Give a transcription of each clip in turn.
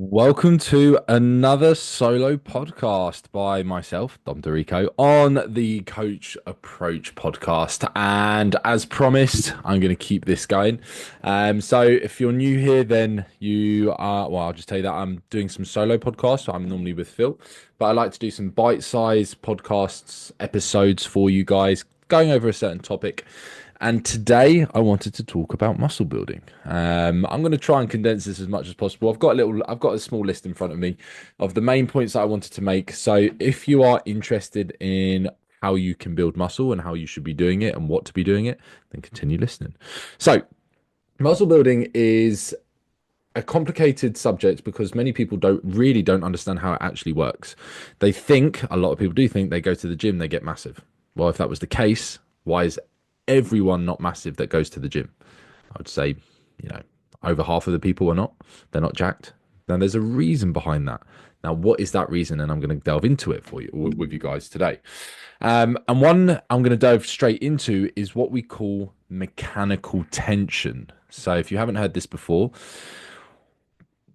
Welcome to another solo podcast by myself, Dom Dorico, on the Coach Approach podcast. And as promised, I'm going to keep this going. So if you're new here, then you are, well, I'll just tell you that I'm doing some solo podcasts. So I'm normally with Phil, but I like to do some bite-sized podcasts, episodes for you guys, going over a certain topic. And today I wanted to talk about muscle building. I'm going to try and condense this as much as possible. I've got a small list in front of me of the main points that I wanted to make. So if you are interested in how you can build muscle and how you should be doing it and what to be doing it, then continue listening. So muscle building is a complicated subject because many people don't understand how it actually works. A lot of people do think they go to the gym, they get massive. Well, if that was the case, why is everyone not massive that goes to the gym? I would say, you know, over half of the people are not. They're not jacked. Now, there's a reason behind that. Now, what is that reason? And I'm going to delve into it for you with you guys today. And one I'm going to dive straight into is what we call mechanical tension. So, if you haven't heard this before,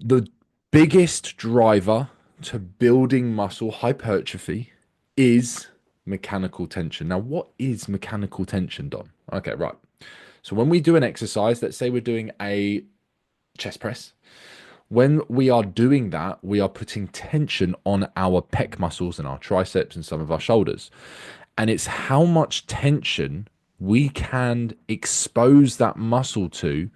the biggest driver to building muscle hypertrophy is mechanical tension. Now, what is mechanical tension, Dom? Okay, right. So when we do an exercise, let's say we're doing a chest press, when we are doing that, we are putting tension on our pec muscles and our triceps and some of our shoulders. And it's how much tension we can expose that muscle to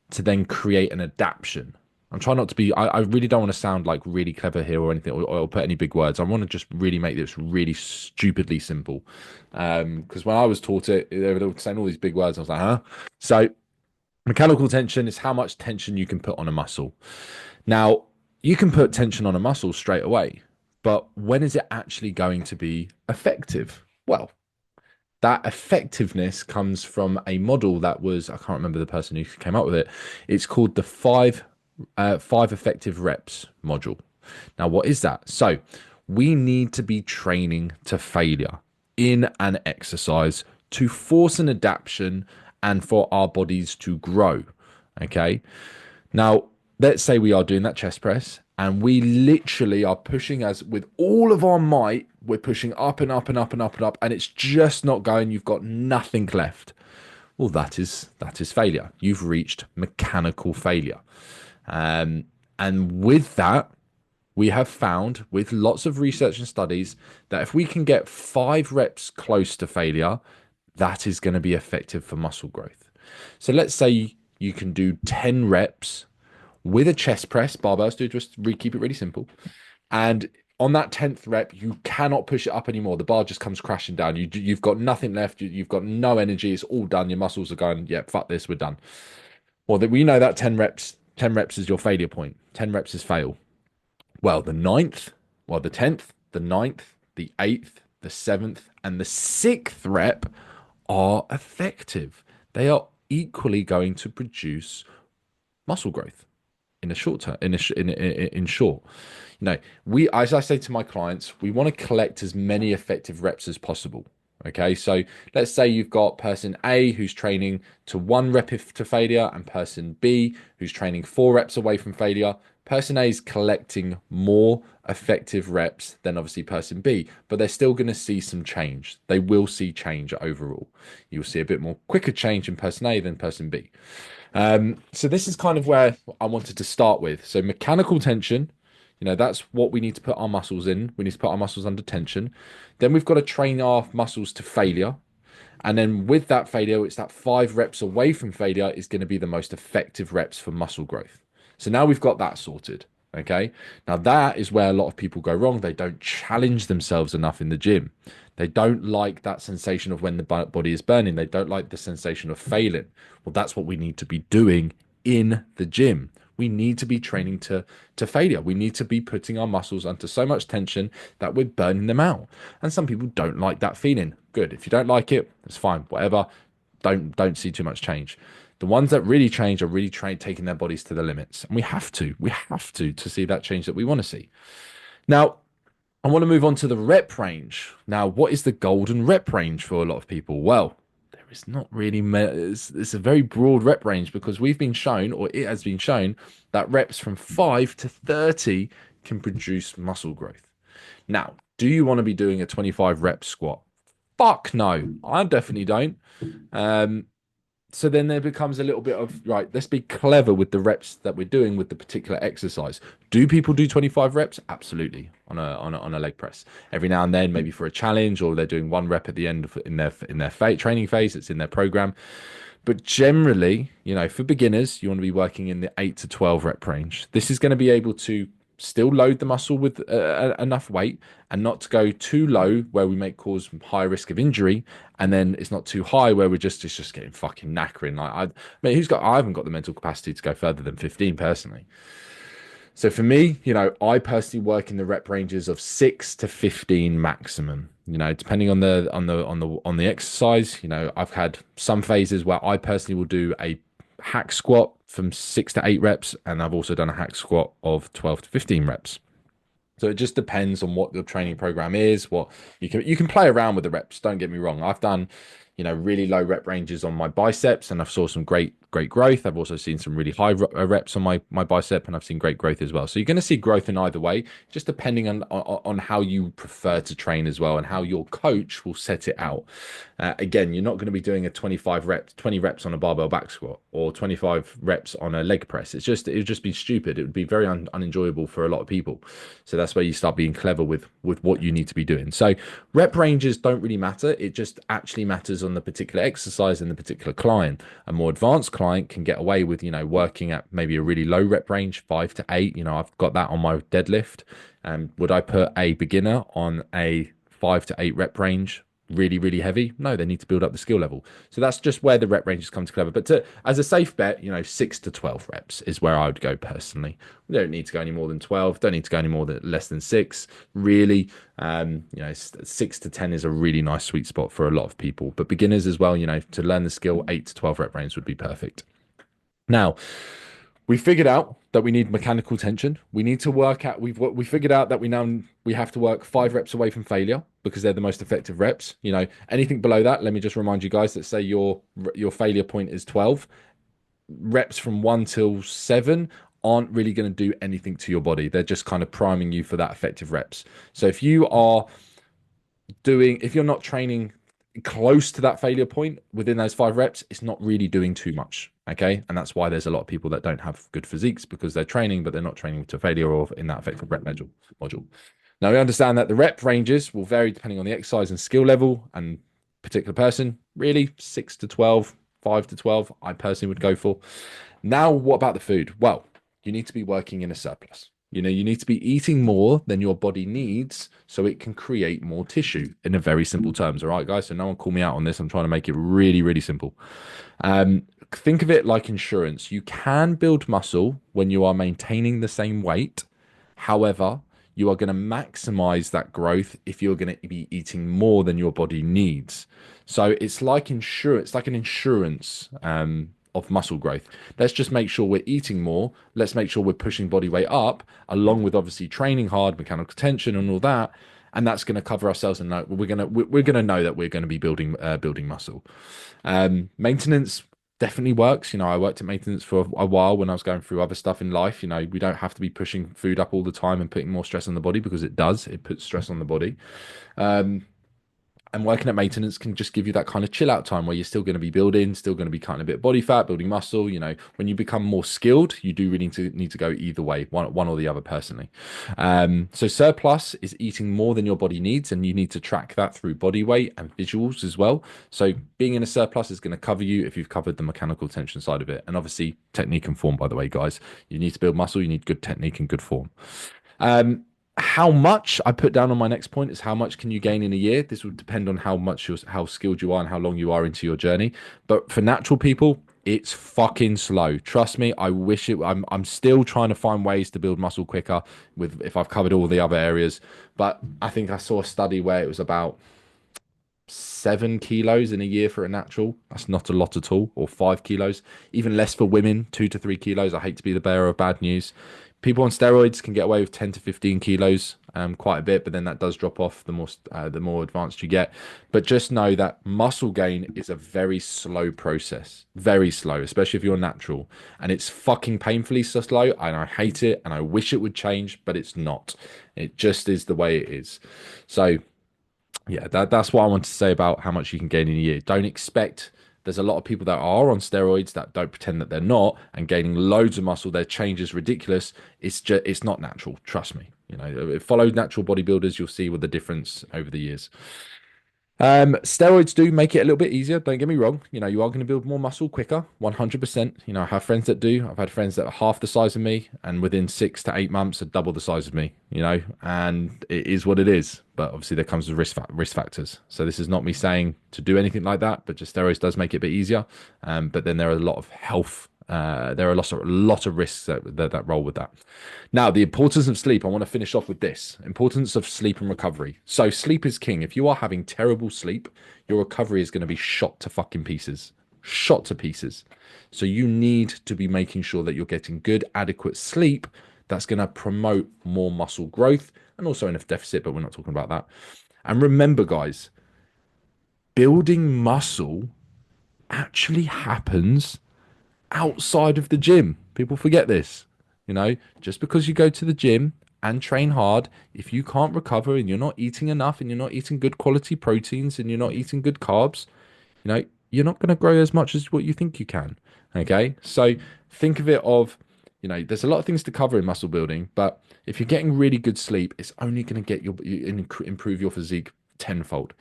then create an adaptation. I'm trying not to be, I really don't want to sound like really clever here or anything or put any big words. I want to just really make this really stupidly simple. Because when I was taught it, they were saying all these big words. I was like, huh? So mechanical tension is how much tension you can put on a muscle. Now, you can put tension on a muscle straight away, but when is it actually going to be effective? Well, that effectiveness comes from a model that was, I can't remember the person who came up with it. It's called the five effective reps module. Now, what is that? So we need to be training to failure in an exercise to force an adaptation and for our bodies to grow. Okay. Now, let's say we are doing that chest press and we literally are pushing as with all of our might, we're pushing up and up and up and up and up, and it's just not going. You've got nothing left. Well, that is failure. You've reached mechanical failure. And with that, we have found with lots of research and studies that if we can get 5 reps close to failure, that is going to be effective for muscle growth. So let's say you can do 10 reps with a chest press, barbells, keep it really simple. And on that 10th rep, you cannot push it up anymore. The bar just comes crashing down. You've got nothing left. You've got no energy. It's all done. Your muscles are going, yeah, fuck this, we're done. Well, we know that 10 reps is your failure point. 10 reps is fail. Well, the 10th, the ninth, the 8th, the 7th, and the 6th rep are effective. They are equally going to produce muscle growth in a short term, in short. As I say to my clients, we want to collect as many effective reps as possible. Okay, so let's say you've got person A who's training to 1 rep to failure and person B who's training 4 reps away from failure. Person A is collecting more effective reps than obviously person B, but they're still going to see some change. They will see change overall. You'll see a bit more quicker change in person A than person B. So this is kind of where I wanted to start with. So mechanical tension, that's what we need to put our muscles in. We need to put our muscles under tension. Then we've got to train our muscles to failure. And then with that failure, it's that 5 reps away from failure is going to be the most effective reps for muscle growth. So now we've got that sorted. Okay. Now that is where a lot of people go wrong. They don't challenge themselves enough in the gym. They don't like that sensation of when the body is burning. They don't like the sensation of failing. Well, that's what we need to be doing in the gym. We need to be training to failure. We need to be putting our muscles under so much tension that we're burning them out. And some people don't like that feeling. Good. If you don't like it, it's fine. Whatever. Don't see too much change. The ones that really change are really taking their bodies to the limits. And we have to see that change that we want to see. Now, I want to move on to the rep range. Now, what is the golden rep range for a lot of people? Well, there it's not really, it's a very broad rep range because we've been shown, or it has been shown, that reps from 5 to 30 can produce muscle growth. Now, do you want to be doing a 25 rep squat? Fuck no, I definitely don't. Um, so then there becomes a little bit of right, let's be clever with the reps that we're doing with the particular exercise. Do people do 25 reps? Absolutely, on a leg press. Every now and then, maybe for a challenge, or they're doing one rep at the end of, in their training phase, it's in their program. But generally, for beginners, you want to be working in the 8 to 12 rep range. This is going to be able to still load the muscle with enough weight and not to go too low where we may cause high risk of injury, and then it's not too high where it's just getting fucking knackering. Like I mean, I haven't got the mental capacity to go further than 15 personally. So for me, I personally work in the rep ranges of 6 to 15 maximum. Depending on the exercise. I've had some phases where I personally will do a hack squat from 6 to 8 reps, and I've also done a hack squat of 12 to 15 reps. So it just depends on what your training program is. What you can play around with the reps. Don't get me wrong. I've done, really low rep ranges on my biceps, and I've saw some great growth. I've also seen some really high reps on my bicep, and I've seen great growth as well. So you're going to see growth in either way, just depending on how you prefer to train as well, and how your coach will set it out. Again, you're not going to be doing a 20 reps on a barbell back squat or 25 reps on a leg press. It would just be stupid. It would be very unenjoyable for a lot of people. So that's where you start being clever with what you need to be doing. So rep ranges don't really matter. It just actually matters on the particular exercise and the particular client. A more advanced client can get away with, working at maybe a really low rep range, 5 to 8. I've got that on my deadlift. Would I put a beginner on a 5 to 8 rep range really, really heavy? No, they need to build up the skill level. So that's just where the rep ranges come to clever. But as a safe bet, 6 to 12 reps is where I would go personally. We don't need to go any more than 12. Don't need to go any more than less than 6. Really, 6 to 10 is a really nice sweet spot for a lot of people. But beginners as well, to learn the skill, 8 to 12 rep range would be perfect. Now, we figured out that we need mechanical tension. We need to work out. We figured out that we have to work 5 reps away from failure because they're the most effective reps. Anything below that, let me just remind you guys that say your failure point is 12. Reps from 1 till 7 aren't really going to do anything to your body. They're just kind of priming you for that effective reps. So if you're not training close to that failure point within those 5 reps, it's not really doing too much. Okay. And that's why there's a lot of people that don't have good physiques because they're training, but they're not training to failure or in that effective rep module. Now we understand that the rep ranges will vary depending on the exercise and skill level and particular person. Really 6 to 12, 5 to 12, I personally would go for. Now, what about the food? Well, you need to be working in a surplus. You need to be eating more than your body needs so it can create more tissue in a very simple terms. All right, guys. So no one call me out on this. I'm trying to make it really, really simple. Think of it like insurance. You can build muscle when you are maintaining the same weight. However, you are going to maximize that growth if you're going to be eating more than your body needs. So it's like insurance, like an insurance of muscle growth. Let's just make sure we're eating more. Let's make sure we're pushing body weight up, along with obviously training hard, mechanical tension, and all that. And that's going to cover ourselves, and we're gonna know that we're going to be building muscle. Maintenance definitely works. I worked at maintenance for a while when I was going through other stuff in life. We don't have to be pushing food up all the time and putting more stress on the body because it does. It puts stress on the body. And working at maintenance can just give you that kind of chill out time where you're still going to be building, still going to be cutting a bit of body fat, building muscle. When you become more skilled, you do really need to go either way, one or the other personally. So surplus is eating more than your body needs, and you need to track that through body weight and visuals as well. So being in a surplus is going to cover you if you've covered the mechanical tension side of it. And obviously technique and form, by the way, guys, you need to build muscle, you need good technique and good form. How much I put down on my next point is how much can you gain in a year. This would depend on how skilled you are and how long you are into your journey. But for natural people, it's fucking slow. Trust me. I'm still trying to find ways to build muscle quicker if I've covered all the other areas. But I think I saw a study where it was about 7 kilos in a year for a natural. That's not a lot at all, or 5 kilos. Even less for women, 2 to 3 kilos. I hate to be the bearer of bad news. People on steroids can get away with 10 to 15 kilos, quite a bit, but then that does drop off the more advanced you get. But just know that muscle gain is a very slow process, very slow, especially if you're natural, and it's fucking painfully so slow. And I hate it, and I wish it would change, but it's not. It just is the way it is. So yeah, that's what I want to say about how much you can gain in a year. Don't expect. There's a lot of people that are on steroids that don't pretend that they're not and gaining loads of muscle. Their change is ridiculous. It's not natural. Trust me. Follow natural bodybuilders. You'll see what the difference over the years. Steroids do make it a little bit easier. Don't get me wrong. You are going to build more muscle quicker, 100%. I have friends that do. I've had friends that are half the size of me and within 6 to 8 months are double the size of me, and it is what it is. But obviously there comes with risk factors. So this is not me saying to do anything like that, but just steroids does make it a bit easier. But then there are a lot of health there are lot of risks that roll with that. Now, the importance of sleep. I want to finish off with this: importance of sleep and recovery. So, sleep is king. If you are having terrible sleep, your recovery is going to be shot to fucking pieces, shot to pieces. So, you need to be making sure that you're getting good, adequate sleep. That's going to promote more muscle growth and also enough deficit, but we're not talking about that. And remember, guys, building muscle actually happens outside of the gym. People forget this. Just because you go to the gym and train hard, if you can't recover and you're not eating enough and you're not eating good quality proteins and you're not eating good carbs, you're not going to grow as much as what you think you can. Okay. So think of it of, there's a lot of things to cover in muscle building, but if you're getting really good sleep, it's only going to get improve your physique tenfold.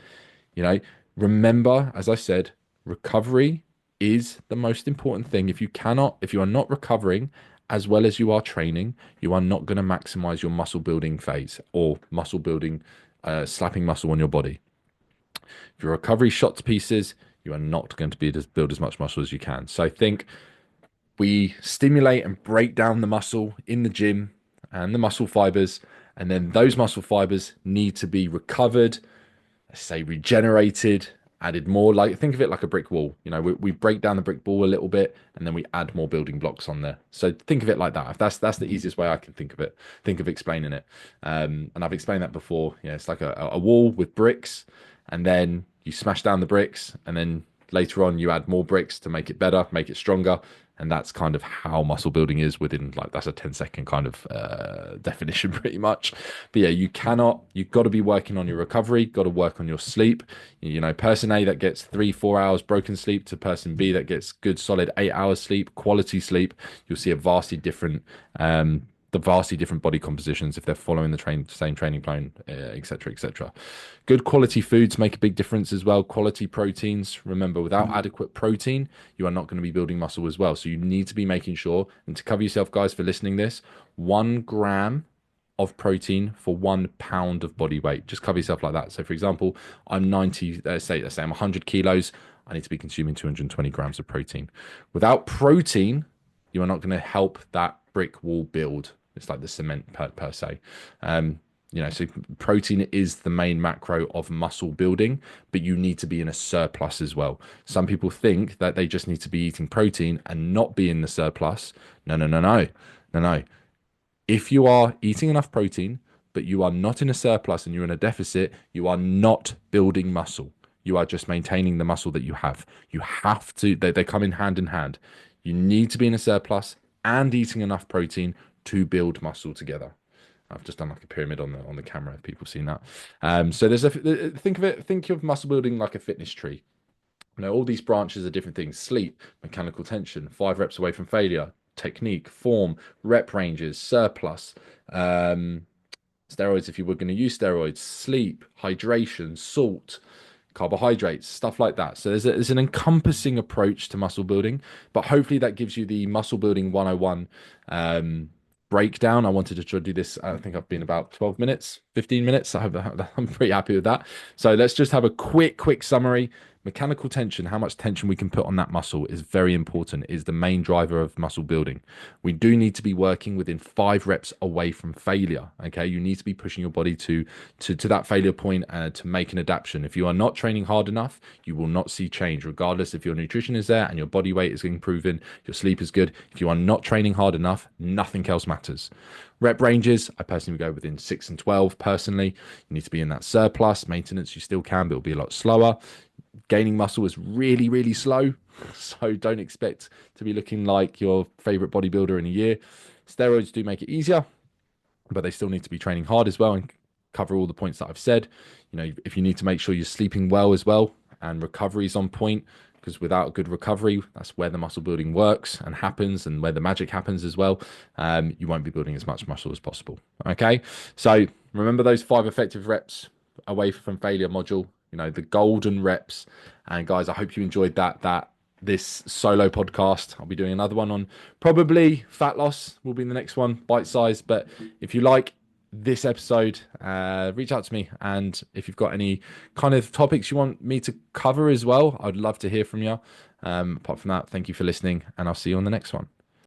You know, Remember, as I said, recovery is the most important thing. If you are not recovering as well as you are training, you are not going to maximize your muscle building phase or muscle building, slapping muscle on your body. If your recovery shot to pieces, you are not going to build as much muscle as you can. So I think we stimulate and break down the muscle in the gym and the muscle fibers, and then those muscle fibers need to be recovered, say regenerated, added more. Like, think of it like a brick wall. We break down the brick wall a little bit and then we add more building blocks on there. So think of it like that. If that's the easiest way I can think of it, think of explaining it. And I've explained that before. It's like a wall with bricks, and then you smash down the bricks, and then later on you add more bricks to make it better, make it stronger. And that's kind of how muscle building is within, like, that's a 10-second kind of definition pretty much. But yeah, you've got to be working on your recovery, got to work on your sleep. Person A that gets 3-4 hours broken sleep to person B that gets good solid 8 hours sleep, quality sleep, you'll see the vastly different body compositions if they're following the same training plan, etc., etc. Good quality foods make a big difference as well. Quality proteins. Remember, without adequate protein, you are not going to be building muscle as well. So you need to be making sure, and to cover yourself, guys, for listening this, 1 gram of protein for 1 pound of body weight. Just cover yourself like that. So, for example, I'm 90, say I'm 100 kilos. I need to be consuming 220 grams of protein. Without protein, you are not going to help that brick wall build. It's like the cement per se. So protein is the main macro of muscle building, but you need to be in a surplus as well. Some people think that they just need to be eating protein and not be in the surplus. No, no, no, no, no, no. If you are eating enough protein, but you are not in a surplus and you're in a deficit, you are not building muscle. You are just maintaining the muscle that you have. You have to, they come in hand. You need to be in a surplus and eating enough protein to build muscle together. I've just done like a pyramid on the camera if people have seen that. So think of muscle building like a fitness tree. All these branches are different things: sleep, mechanical tension, 5 reps away from failure, technique, form, rep ranges, surplus, steroids if you were going to use steroids, sleep, hydration, salt, carbohydrates, stuff like that. So there's an encompassing approach to muscle building, but hopefully that gives you the muscle building 101 breakdown. I wanted to try to do this. I think I've been about 12 minutes, 15 minutes. I'm pretty happy with that. So let's just have a quick summary. Mechanical tension, how much tension we can put on that muscle is very important, is the main driver of muscle building. We do need to be working within 5 reps away from failure. Okay, you need to be pushing your body to that failure point to make an adaptation. If you are not training hard enough, you will not see change, regardless if your nutrition is there and your body weight is improving, your sleep is good. If you are not training hard enough, nothing else matters. Rep ranges, I personally would go within 6 and 12 personally. You need to be in that surplus. Maintenance, you still can, but it'll be a lot slower. Gaining muscle is really, really slow. So don't expect to be looking like your favorite bodybuilder in a year. Steroids do make it easier, but they still need to be training hard as well and cover all the points that I've said. If you need to make sure you're sleeping well as well and recovery is on point, because without good recovery, that's where the muscle building works and happens and where the magic happens as well. You won't be building as much muscle as possible. Okay. So remember those 5 effective reps away from failure module, the golden reps. And guys, I hope you enjoyed this solo podcast. I'll be doing another one on probably fat loss will be the next one, bite size. But if you like this episode, reach out to me. And if you've got any kind of topics you want me to cover as well, I'd love to hear from you. Apart from that, thank you for listening, and I'll see you on the next one.